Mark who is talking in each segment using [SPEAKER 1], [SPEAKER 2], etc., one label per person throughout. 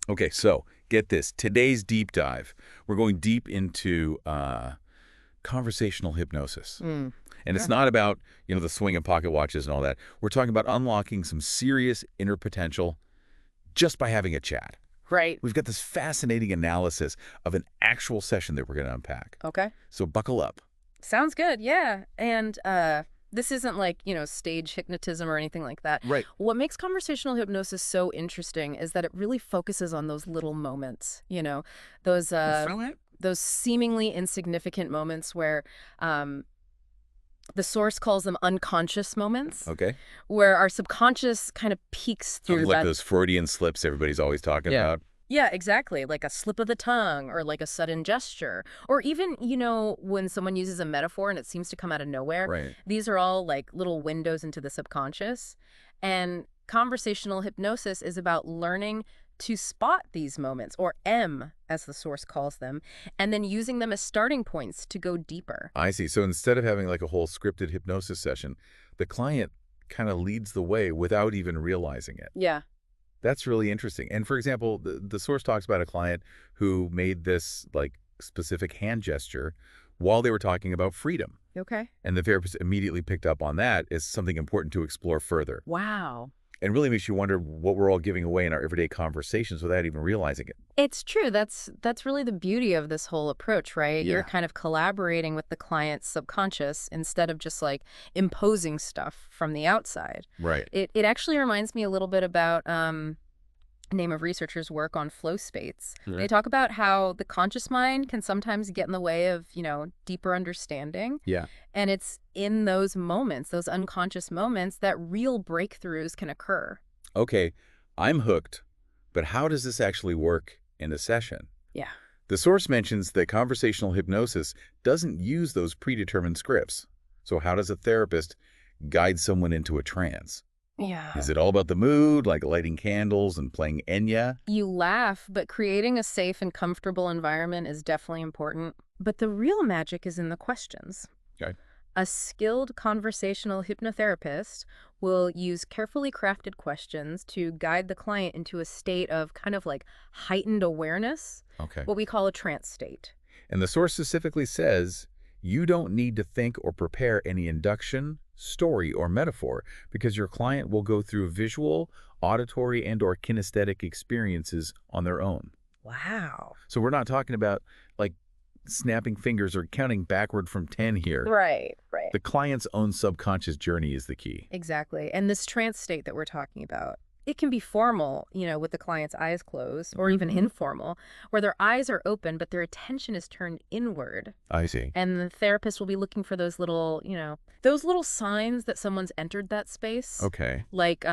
[SPEAKER 1] Okay, so get this. Today's deep dive, we're going deep into conversational hypnosis.
[SPEAKER 2] Mm.
[SPEAKER 1] And it's
[SPEAKER 2] Yeah.
[SPEAKER 1] not about, the swing and pocket watches and all that. We're talking about unlocking some serious inner potential just by having a chat.
[SPEAKER 2] Right.
[SPEAKER 1] We've got this fascinating analysis of an actual session that we're going to unpack.
[SPEAKER 2] Okay.
[SPEAKER 1] So buckle up.
[SPEAKER 2] Sounds good. Yeah. And this isn't like, stage hypnotism or anything like that.
[SPEAKER 1] Right.
[SPEAKER 2] What makes conversational hypnosis so interesting is that it really focuses on those little moments, those
[SPEAKER 1] Feel it?
[SPEAKER 2] those seemingly insignificant moments where the source calls them unconscious moments,
[SPEAKER 1] Okay.
[SPEAKER 2] where our subconscious kind of peeks through
[SPEAKER 1] Like
[SPEAKER 2] that.
[SPEAKER 1] those Freudian slips everybody's always talking
[SPEAKER 2] Yeah.
[SPEAKER 1] about.
[SPEAKER 2] Yeah, exactly. Like a slip of the tongue or like a sudden gesture. Or even, when someone uses a metaphor and it seems to come out of nowhere.
[SPEAKER 1] Right.
[SPEAKER 2] These are all like little windows into the subconscious. And conversational hypnosis is about learning to spot these moments, or M, as the source calls them, and then using them as starting points to go deeper.
[SPEAKER 1] I see. So instead of having like a whole scripted hypnosis session, the client kind of leads the way without even realizing it.
[SPEAKER 2] Yeah.
[SPEAKER 1] That's really interesting. And for example, the source talks about a client who made this like specific hand gesture while they were talking about freedom.
[SPEAKER 2] Okay.
[SPEAKER 1] And the therapist immediately picked up on that as something important to explore further.
[SPEAKER 2] Wow.
[SPEAKER 1] And really makes you wonder what we're all giving away in our everyday conversations without even realizing it.
[SPEAKER 2] It's true. That's really the beauty of this whole approach, right?
[SPEAKER 1] Yeah.
[SPEAKER 2] You're kind of collaborating with the client's subconscious instead of just like imposing stuff from the outside.
[SPEAKER 1] Right.
[SPEAKER 2] It actually reminds me a little bit about name of researchers' work on flow states.
[SPEAKER 1] Right.
[SPEAKER 2] They talk about how the conscious mind can sometimes get in the way of, deeper understanding.
[SPEAKER 1] Yeah.
[SPEAKER 2] And it's in those moments, those unconscious moments, that real breakthroughs can occur.
[SPEAKER 1] Okay, I'm hooked, but how does this actually work in a session?
[SPEAKER 2] Yeah.
[SPEAKER 1] The source mentions that conversational hypnosis doesn't use those predetermined scripts. So how does a therapist guide someone into a trance?
[SPEAKER 2] Yeah.
[SPEAKER 1] Is it all about the mood, like lighting candles and playing Enya?
[SPEAKER 2] You laugh, but creating a safe and comfortable environment is definitely important. But the real magic is in the questions.
[SPEAKER 1] Okay.
[SPEAKER 2] A skilled conversational hypnotherapist will use carefully crafted questions to guide the client into a state of kind of like heightened awareness,
[SPEAKER 1] Okay.
[SPEAKER 2] what we call a trance state.
[SPEAKER 1] And the source specifically says you don't need to think or prepare any induction, story, or metaphor because your client will go through visual, auditory, and/or kinesthetic experiences on their own.
[SPEAKER 2] Wow.
[SPEAKER 1] So we're not talking about like snapping fingers or counting backward from 10 here.
[SPEAKER 2] Right, right.
[SPEAKER 1] The client's own subconscious journey is the key.
[SPEAKER 2] Exactly. And this trance state that we're talking about, it can be formal, with the client's eyes closed, or even informal, where their eyes are open, but their attention is turned inward.
[SPEAKER 1] I see.
[SPEAKER 2] And the therapist will be looking for those little, those little signs that someone's entered that space.
[SPEAKER 1] Okay.
[SPEAKER 2] Like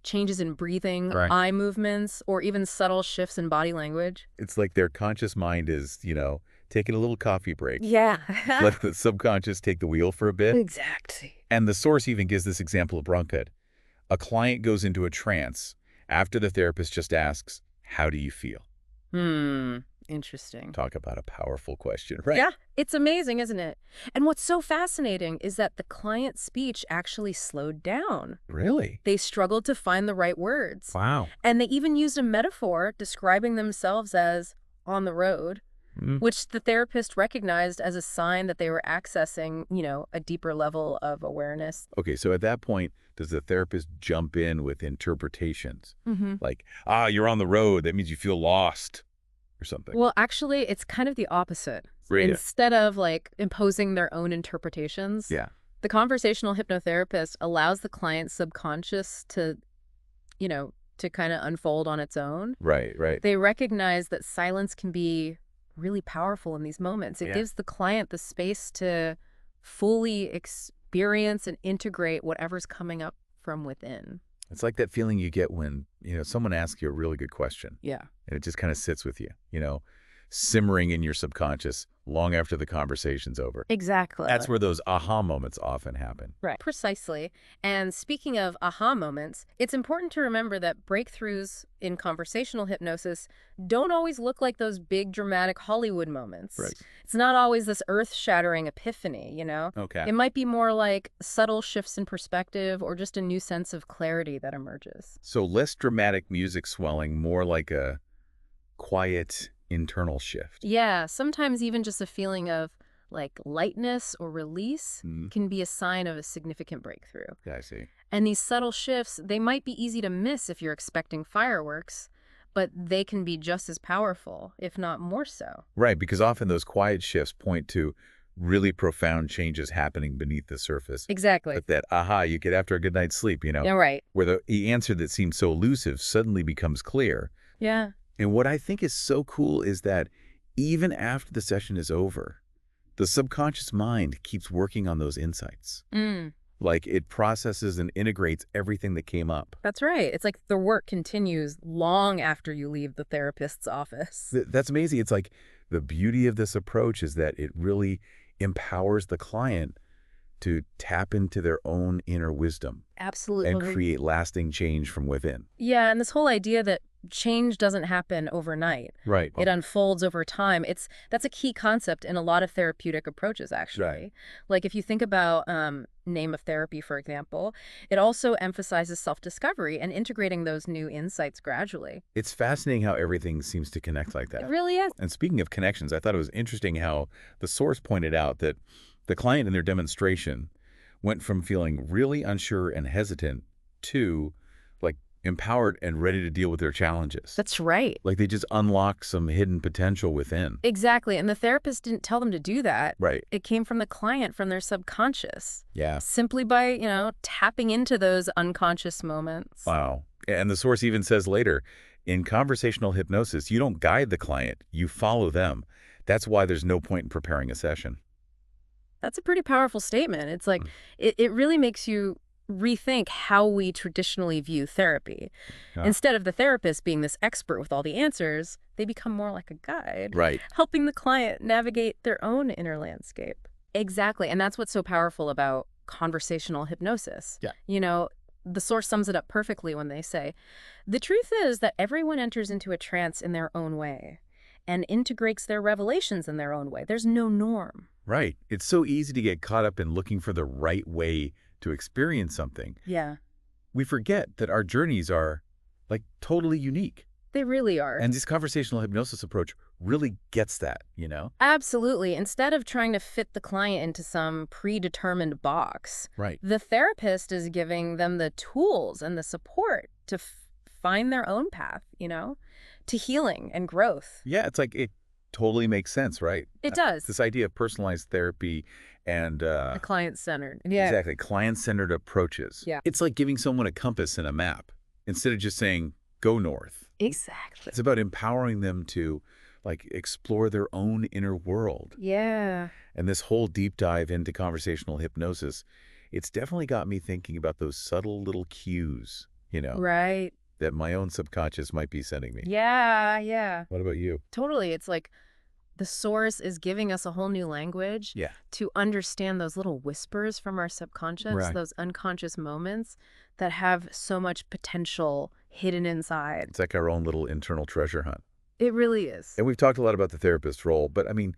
[SPEAKER 2] changes in breathing,
[SPEAKER 1] Right.
[SPEAKER 2] eye movements, or even subtle shifts in body language.
[SPEAKER 1] It's like their conscious mind is, taking a little coffee break.
[SPEAKER 2] Yeah.
[SPEAKER 1] Let the subconscious take the wheel for a bit.
[SPEAKER 2] Exactly.
[SPEAKER 1] And the source even gives this example of bronchite. A client goes into a trance after the therapist just asks, "How do you feel?"
[SPEAKER 2] Interesting.
[SPEAKER 1] Talk about a powerful question, right?
[SPEAKER 2] Yeah, it's amazing, isn't it? And what's so fascinating is that the client's speech actually slowed down.
[SPEAKER 1] Really?
[SPEAKER 2] They struggled to find the right words.
[SPEAKER 1] Wow.
[SPEAKER 2] And they even used a metaphor describing themselves as on the road, which the therapist recognized as a sign that they were accessing, a deeper level of awareness.
[SPEAKER 1] Okay, so at that point, does the therapist jump in with interpretations? Like, you're on the road, that means you feel lost or something?
[SPEAKER 2] Well, actually, it's kind of the opposite.
[SPEAKER 1] Really?
[SPEAKER 2] Instead of like imposing their own interpretations,
[SPEAKER 1] Yeah.
[SPEAKER 2] the conversational hypnotherapist allows the client's subconscious to, to kind of unfold on its own.
[SPEAKER 1] Right, right.
[SPEAKER 2] They recognize that silence can be really powerful in these moments. It
[SPEAKER 1] Yeah.
[SPEAKER 2] gives the client the space to fully experience and integrate whatever's coming up from within.
[SPEAKER 1] It's like that feeling you get when, someone asks you a really good question.
[SPEAKER 2] Yeah.
[SPEAKER 1] And it just kind of sits with you, simmering in your subconscious long after the conversation's over.
[SPEAKER 2] Exactly.
[SPEAKER 1] That's where those aha moments often happen.
[SPEAKER 2] Right. Precisely. And speaking of aha moments, it's important to remember that breakthroughs in conversational hypnosis don't always look like those big dramatic Hollywood moments.
[SPEAKER 1] Right.
[SPEAKER 2] It's not always this earth-shattering epiphany, you know?
[SPEAKER 1] Okay.
[SPEAKER 2] It might be more like subtle shifts in perspective or just a new sense of clarity that emerges.
[SPEAKER 1] So less dramatic music swelling, more like a quiet internal shift.
[SPEAKER 2] Yeah, sometimes even just a feeling of like lightness or release
[SPEAKER 1] Mm,
[SPEAKER 2] can be a sign of a significant breakthrough.
[SPEAKER 1] yeah, I see.
[SPEAKER 2] And these subtle shifts, they might be easy to miss if you're expecting fireworks, but they can be just as powerful, if not more so.
[SPEAKER 1] Right, because often those quiet shifts point to really profound changes happening beneath the surface.
[SPEAKER 2] Exactly.
[SPEAKER 1] But that aha you get after a good night's sleep,
[SPEAKER 2] Yeah, right.
[SPEAKER 1] where the answer that seemed so elusive suddenly becomes clear.
[SPEAKER 2] Yeah.
[SPEAKER 1] And what I think is so cool is that even after the session is over, the subconscious mind keeps working on those insights.
[SPEAKER 2] Mm,
[SPEAKER 1] Like it processes and integrates everything that came up.
[SPEAKER 2] that's right. It's like the work continues long after you leave the therapist's office.
[SPEAKER 1] That's amazing. It's like the beauty of this approach is that it really empowers the client to tap into their own inner wisdom
[SPEAKER 2] Absolutely.
[SPEAKER 1] and create lasting change from within.
[SPEAKER 2] Yeah, and this whole idea that change doesn't happen overnight.
[SPEAKER 1] Right.
[SPEAKER 2] It unfolds over time. That's a key concept in a lot of therapeutic approaches, actually.
[SPEAKER 1] Right.
[SPEAKER 2] Like if you think about name of therapy, for example, it also emphasizes self-discovery and integrating those new insights gradually.
[SPEAKER 1] It's fascinating how everything seems to connect like
[SPEAKER 2] It
[SPEAKER 1] that.
[SPEAKER 2] really is.
[SPEAKER 1] And speaking of connections, I thought it was interesting how the source pointed out that the client in their demonstration went from feeling really unsure and hesitant to like empowered and ready to deal with their challenges.
[SPEAKER 2] That's right.
[SPEAKER 1] Like they just unlocked some hidden potential within.
[SPEAKER 2] Exactly. And the therapist didn't tell them to do that.
[SPEAKER 1] Right.
[SPEAKER 2] It came from the client, from their subconscious,
[SPEAKER 1] Yeah.
[SPEAKER 2] simply by, tapping into those unconscious moments.
[SPEAKER 1] Wow. And the source even says later, in conversational hypnosis, you don't guide the client, you follow them. That's why there's no point in preparing a session.
[SPEAKER 2] That's a pretty powerful statement. It's like,
[SPEAKER 1] Mm.
[SPEAKER 2] it really makes you rethink how we traditionally view therapy.
[SPEAKER 1] Yeah.
[SPEAKER 2] Instead of the therapist being this expert with all the answers, they become more like a guide,
[SPEAKER 1] Right.
[SPEAKER 2] helping the client navigate their own inner landscape. Exactly. And that's what's so powerful about conversational hypnosis.
[SPEAKER 1] Yeah.
[SPEAKER 2] The source sums it up perfectly when they say, the truth is that everyone enters into a trance in their own way and integrates their revelations in their own way. There's no norm.
[SPEAKER 1] Right. It's so easy to get caught up in looking for the right way to experience something.
[SPEAKER 2] Yeah,
[SPEAKER 1] We forget that our journeys are like totally unique.
[SPEAKER 2] they really are.
[SPEAKER 1] And this conversational hypnosis approach really gets that,
[SPEAKER 2] Absolutely. Instead of trying to fit the client into some predetermined box,
[SPEAKER 1] Right.
[SPEAKER 2] the therapist is giving them the tools and the support to find their own path, to healing and growth.
[SPEAKER 1] Yeah, it's like it totally makes sense, right?
[SPEAKER 2] It does.
[SPEAKER 1] This idea of personalized therapy and
[SPEAKER 2] A client-centered. Yeah.
[SPEAKER 1] exactly client-centered approaches.
[SPEAKER 2] Yeah.
[SPEAKER 1] It's like giving someone a compass and a map instead of just saying, go north.
[SPEAKER 2] Exactly.
[SPEAKER 1] It's about empowering them to like explore their own inner world.
[SPEAKER 2] Yeah.
[SPEAKER 1] And this whole deep dive into conversational hypnosis, it's definitely got me thinking about those subtle little cues,
[SPEAKER 2] Right.
[SPEAKER 1] that my own subconscious might be sending me.
[SPEAKER 2] Yeah.
[SPEAKER 1] What about you?
[SPEAKER 2] Totally. It's like the source is giving us a whole new language
[SPEAKER 1] Yeah.
[SPEAKER 2] to understand those little whispers from our subconscious,
[SPEAKER 1] Right.
[SPEAKER 2] those unconscious moments that have so much potential hidden inside.
[SPEAKER 1] It's like our own little internal treasure hunt.
[SPEAKER 2] It really is.
[SPEAKER 1] And we've talked a lot about the therapist role, but I mean,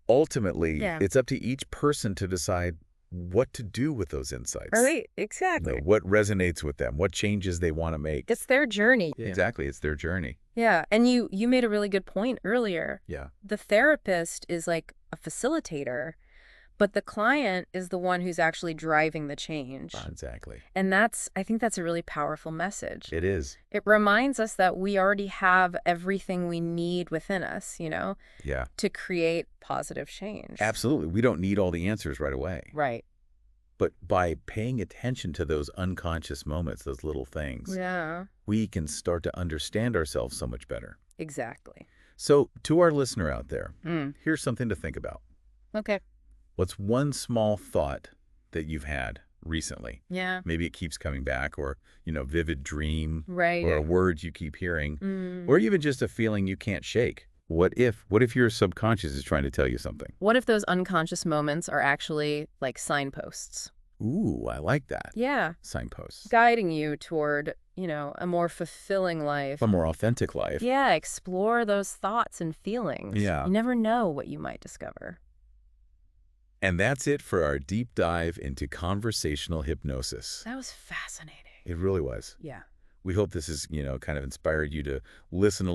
[SPEAKER 1] ultimately,
[SPEAKER 2] Yeah.
[SPEAKER 1] it's up to each person to decide what to do with those insights.
[SPEAKER 2] Right. Exactly.
[SPEAKER 1] What resonates with them, what changes they want to make.
[SPEAKER 2] It's their journey.
[SPEAKER 1] Exactly. It's their journey.
[SPEAKER 2] Yeah. And you made a really good point earlier.
[SPEAKER 1] Yeah.
[SPEAKER 2] The therapist is like a facilitator, but the client is the one who's actually driving the change.
[SPEAKER 1] Exactly.
[SPEAKER 2] And I think that's a really powerful message.
[SPEAKER 1] It is.
[SPEAKER 2] It reminds us that we already have everything we need within us,
[SPEAKER 1] Yeah.
[SPEAKER 2] to create positive change.
[SPEAKER 1] Absolutely. We don't need all the answers right away.
[SPEAKER 2] Right.
[SPEAKER 1] But by paying attention to those unconscious moments, those little things,
[SPEAKER 2] Yeah,
[SPEAKER 1] we can start to understand ourselves so much better.
[SPEAKER 2] exactly.
[SPEAKER 1] So to our listener out there,
[SPEAKER 2] Mm.
[SPEAKER 1] here's something to think about.
[SPEAKER 2] Okay.
[SPEAKER 1] What's one small thought that you've had recently?
[SPEAKER 2] Yeah.
[SPEAKER 1] Maybe it keeps coming back, or, vivid dream,
[SPEAKER 2] Right.
[SPEAKER 1] or a word you keep hearing,
[SPEAKER 2] Mm.
[SPEAKER 1] or even just a feeling you can't shake. What if your subconscious is trying to tell you something?
[SPEAKER 2] What if those unconscious moments are actually like signposts?
[SPEAKER 1] Ooh, I like that.
[SPEAKER 2] Yeah,
[SPEAKER 1] Signposts.
[SPEAKER 2] guiding you toward, a more fulfilling
[SPEAKER 1] A
[SPEAKER 2] life.
[SPEAKER 1] more authentic life.
[SPEAKER 2] Yeah, explore those thoughts and feelings.
[SPEAKER 1] Yeah.
[SPEAKER 2] You never know what you might discover.
[SPEAKER 1] And that's it for our deep dive into conversational hypnosis.
[SPEAKER 2] That was fascinating.
[SPEAKER 1] It really was.
[SPEAKER 2] Yeah.
[SPEAKER 1] We hope this has, kind of inspired you to listen a little